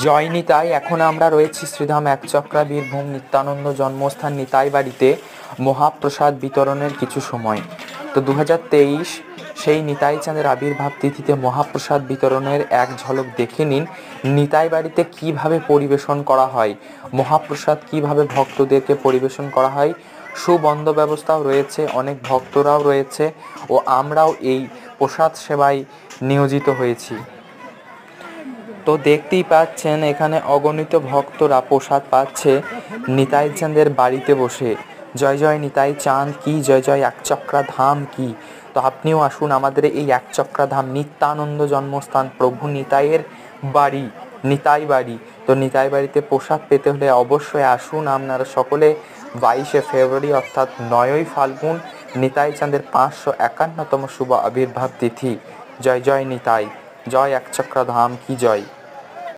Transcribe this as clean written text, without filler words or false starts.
জয় নিতাই। এখন আমরা রয়েছি শ্রীধাম একচক্রা বীরভূম নিত্যানন্দ জন্মস্থান নিতাই বাড়িতে মহাপ্রসাদ বিতরণের কিছু সময়। তো 2023 সেই নিতাই চাঁদের আবির্ভাব তিথিতে মহাপ্রসাদ বিতরণের এক ঝলক দেখে নিন। নিতাই বাড়িতে কিভাবে পরিবেশন করা হয়, মহাপ্রসাদ কিভাবে ভক্তদেরকে পরিবেশন করা হয়, সুবন্দ ব্যবস্থাও রয়েছে, অনেক ভক্তরাও রয়েছে ও আমরাও এই প্রসাদ সেবায় নিয়োজিত হয়েছি। তো দেখতেই পাচ্ছেন এখানে অগণিত ভক্তরা প্রসাদ পাচ্ছে নিতাই চাঁদের বাড়িতে বসে। জয় জয় নিতাই চাঁদ কি, জয় জয় একচক্রা ধাম কি। তো আপনিও আসুন আমাদের এই একচক্রা ধাম নিত্যানন্দ জন্মস্থান প্রভু নিতাইয়ের বাড়ি, নিতাই বাড়ি। তো নিতাই বাড়িতে প্রসাদ পেতে হলে অবশ্যই আসুন আপনারা সকলে। 22শে ফেব্রুয়ারি অর্থাৎ 9ই ফাল্গুন নিতাই চাঁদের 551তম শুভ আবির্ভাব তিথি। জয় জয় নিতাই, জয় একচক্রা ধাম কি জয়।